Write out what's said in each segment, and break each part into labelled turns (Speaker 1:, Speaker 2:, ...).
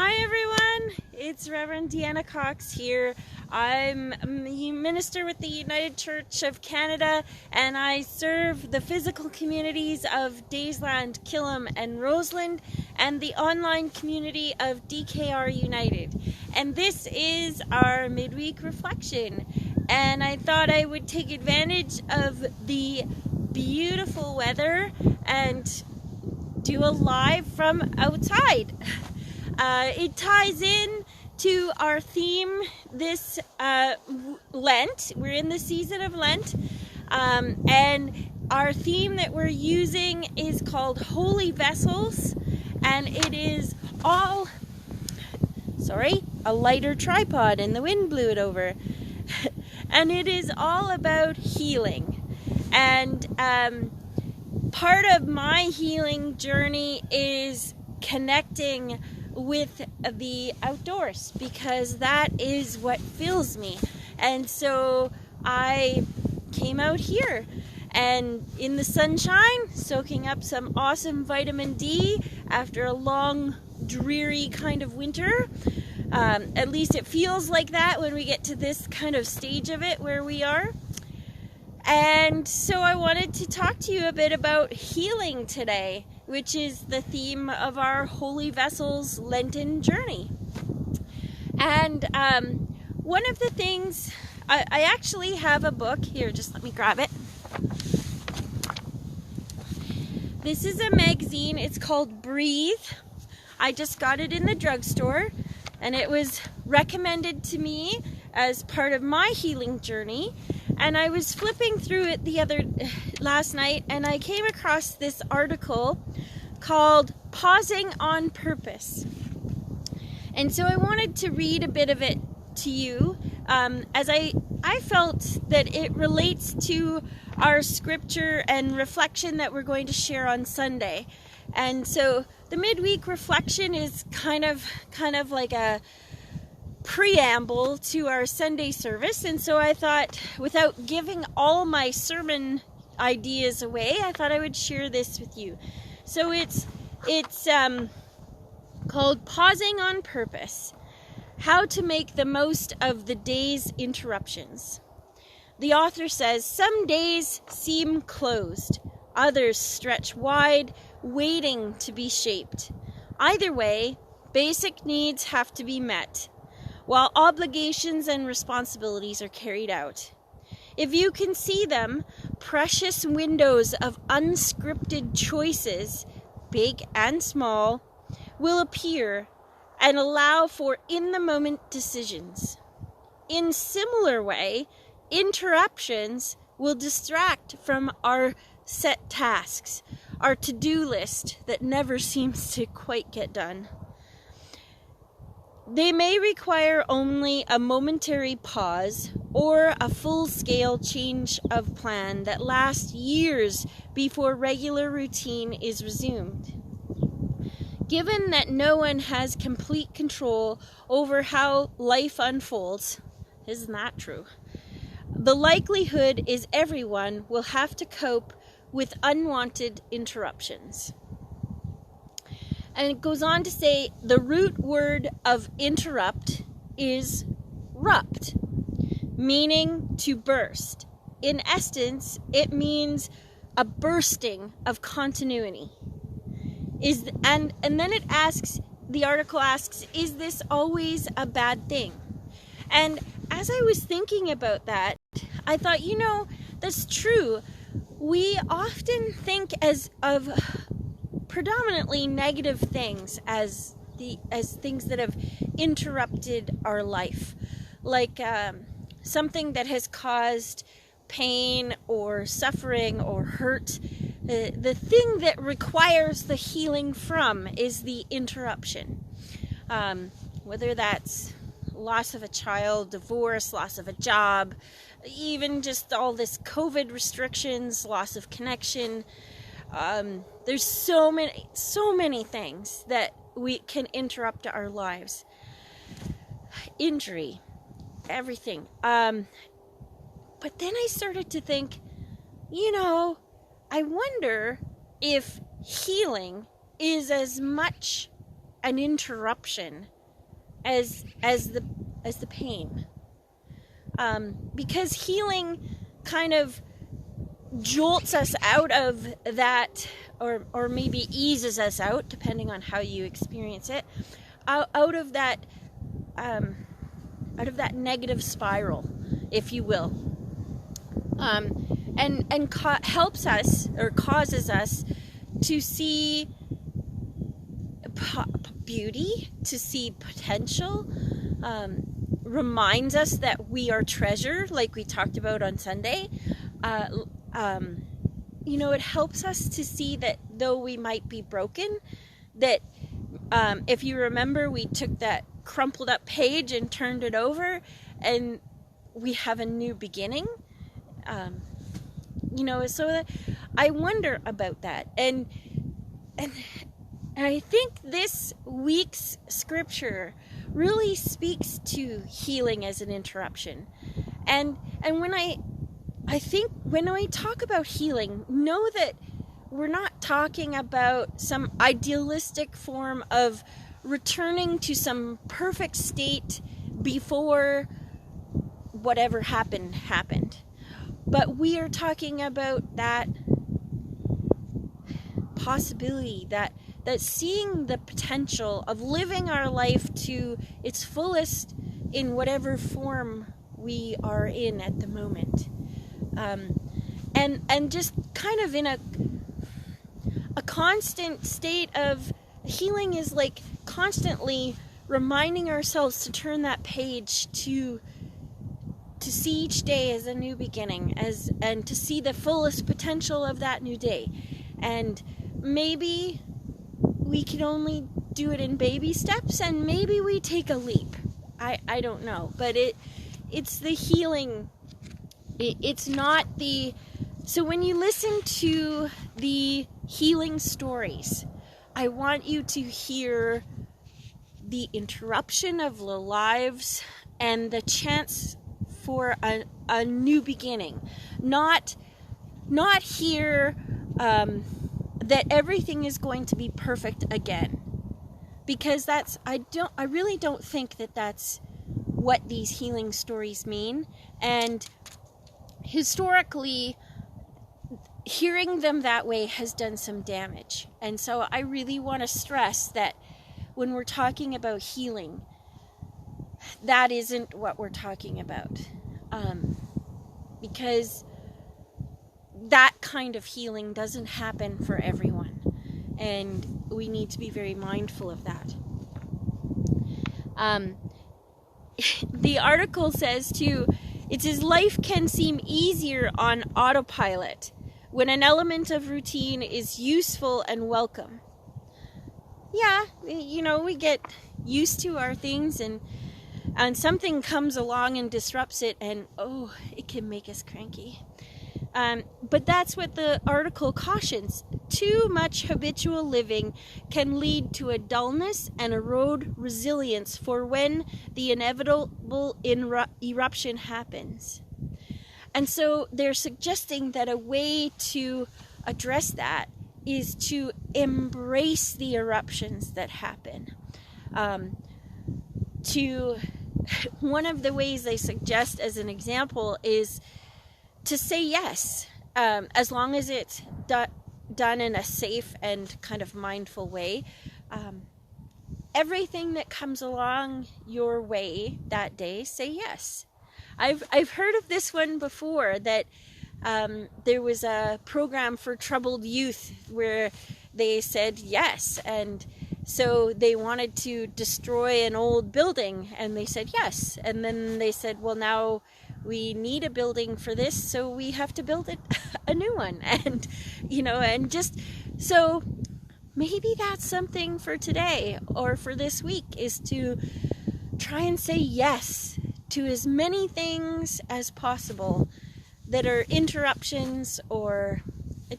Speaker 1: Hi everyone, it's Reverend Deanna Cox here. I'm a minister with the United Church of Canada, and I serve the physical communities of Daysland, Killam and Roseland, and the online community of DKR United. And this is our midweek reflection, and I thought I would take advantage of the beautiful weather and do a live from outside. It ties in to our theme this Lent. We're in the season of Lent, and our theme that we're using is called Holy Vessels, and it is all, a lighter tripod and the wind blew it over, and it is all about healing. And part of my healing journey is connecting with the outdoors, because that is what fills me. And so I came out here and in the sunshine, soaking up some awesome vitamin D after a long, dreary kind of winter. At least it feels like that when we get to this kind of stage of it where we are. And so I wanted to talk to you a bit about healing today, which is the theme of our Holy Vessels Lenten journey. And one of the things, I actually have a book here, just let me grab it. This is a magazine, it's called Breathe. I just got it in the drugstore, and it was recommended to me as part of my healing journey. And I was flipping through it last night, and I came across this article called Pausing on Purpose. And so I wanted to read a bit of it to you, as I felt that it relates to our scripture and reflection that we're going to share on Sunday. And so the midweek reflection is kind of like a preamble to our Sunday service, and so I thought, without giving all my sermon ideas away, I thought I would share this with you. So it's called Pausing on Purpose: How to Make the Most of the Day's Interruptions. The author says, some days seem closed, others stretch wide, waiting to be shaped. Either way, basic needs have to be met, while obligations and responsibilities are carried out. If you can see them, precious windows of unscripted choices, big and small, will appear and allow for in-the-moment decisions. In similar way, interruptions will distract from our set tasks, our to-do list that never seems to quite get done. They may require only a momentary pause or a full-scale change of plan that lasts years before regular routine is resumed. Given that no one has complete control over how life unfolds, isn't that true? The likelihood is everyone will have to cope with unwanted interruptions. And it goes on to say the root word of interrupt is rupt, meaning to burst. In essence, it means a bursting of continuity. And then it asks, the article asks, is this always a bad thing? And as I was thinking about that, I thought, that's true. We often think of predominantly negative things as things that have interrupted our life, like something that has caused pain or suffering or hurt. The thing that requires the healing from is the interruption, whether that's loss of a child, divorce, loss of a job, even just all this COVID restrictions, loss of connection. There's so many things that we can interrupt our lives. Injury, everything. But then I started to think, I wonder if healing is as much an interruption as the pain. Because healing kind of jolts us out of that, or maybe eases us out, depending on how you experience it, out of that negative spiral, if you will, and helps us, or causes us, to see beauty, to see potential, reminds us that we are treasure, like we talked about on Sunday. It helps us to see that though we might be broken, that if you remember, we took that crumpled up page and turned it over, and we have a new beginning. So I wonder about that, and I think this week's scripture really speaks to healing as an interruption. And when I think when I talk about healing, know that we're not talking about some idealistic form of returning to some perfect state before whatever happened. But we are talking about that possibility, that seeing the potential of living our life to its fullest in whatever form we are in at the moment. And just kind of in a constant state of healing is like constantly reminding ourselves to turn that page, to see each day as a new beginning, and to see the fullest potential of that new day. And maybe we can only do it in baby steps, and maybe we take a leap. I don't know, but it's the healing. It's not the... So when you listen to the healing stories, I want you to hear the interruption of the lives and the chance for a new beginning. Not hear that everything is going to be perfect again, because I really don't think that that's what these healing stories mean. And historically, hearing them that way has done some damage. And so I really want to stress that when we're talking about healing, that isn't what we're talking about. Because that kind of healing doesn't happen for everyone. And we need to be very mindful of that. The article says too, it says life can seem easier on autopilot when an element of routine is useful and welcome. Yeah, we get used to our things, and something comes along and disrupts it, and it can make us cranky. But that's what the article cautions. Too much habitual living can lead to a dullness and erode resilience for when the inevitable eruption happens. And so they're suggesting that a way to address that is to embrace the eruptions that happen. One of the ways they suggest as an example is to say yes, as long as it's done in a safe and kind of mindful way. Everything that comes along your way that day, say yes. I've heard of this one before, that there was a program for troubled youth where they said yes, and so they wanted to destroy an old building, and they said yes, and then they said, well, now we need a building for this, so we have to build a new one. And and just so maybe that's something for today or for this week, is to try and say yes to as many things as possible that are interruptions, or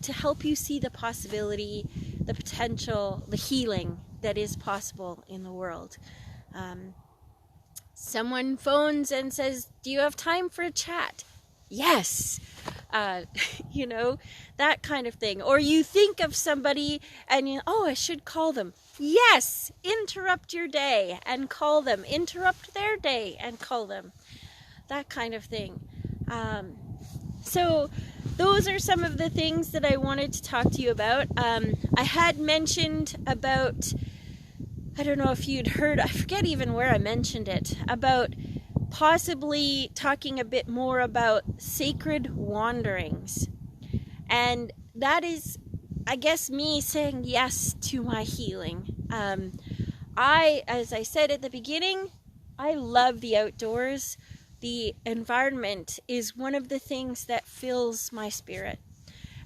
Speaker 1: to help you see the possibility, the potential, the healing that is possible in the world. Someone phones and says, do you have time for a chat? Yes. you know, that kind of thing. Or you think of somebody and I should call them. Yes, interrupt your day and call them. Interrupt their day and call them. That kind of thing. So those are some of the things that I wanted to talk to you about. I had mentioned about, I don't know if you'd heard, I forget even where I mentioned it, about possibly talking a bit more about sacred wanderings. And that is, I guess, me saying yes to my healing. As I said at the beginning, I love the outdoors. The environment is one of the things that fills my spirit.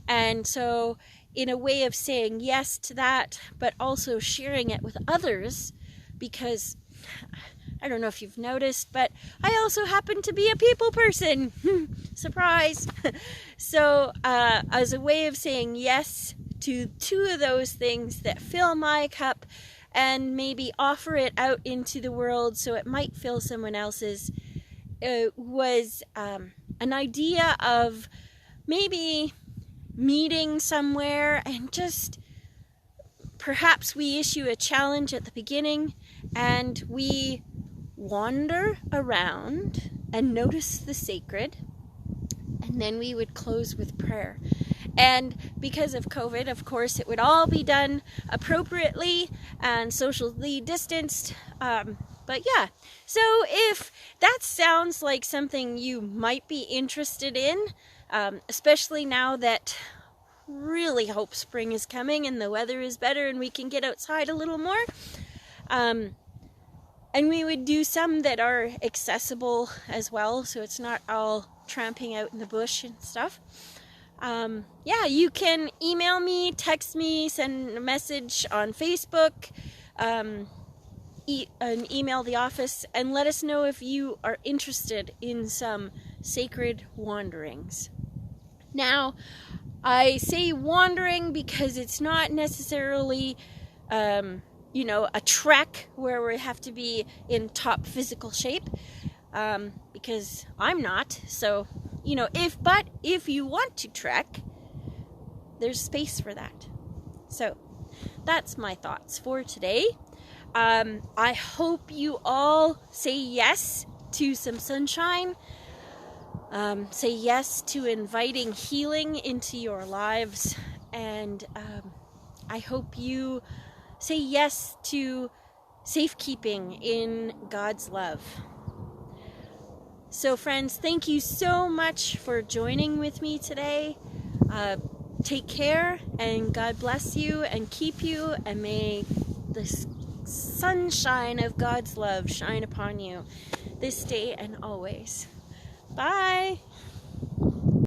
Speaker 1: And so, in a way of saying yes to that, but also sharing it with others, because I don't know if you've noticed, but I also happen to be a people person. Surprise! So, as a way of saying yes to two of those things that fill my cup and maybe offer it out into the world so it might fill someone else's, was an idea of maybe meeting somewhere and just perhaps we issue a challenge at the beginning and we wander around and notice the sacred, and then we would close with prayer. And because of COVID, of course, it would all be done appropriately and socially distanced. But yeah, so if that sounds like something you might be interested in, especially now that really hope spring is coming and the weather is better and we can get outside a little more, and we would do some that are accessible as well, so it's not all tramping out in the bush and stuff. Yeah, you can email me, text me, send a message on Facebook, and email the office, and let us know if you are interested in some sacred wanderings. Now, I say wandering because it's not necessarily a trek where we have to be in top physical shape, because I'm not. So, if you want to trek, there's space for that. So, that's my thoughts for today. I hope you all say yes to some sunshine. Say yes to inviting healing into your lives. And I hope you say yes to safekeeping in God's love. So friends, thank you so much for joining with me today. Take care, and God bless you and keep you, and may the sunshine of God's love shine upon you this day and always. Bye!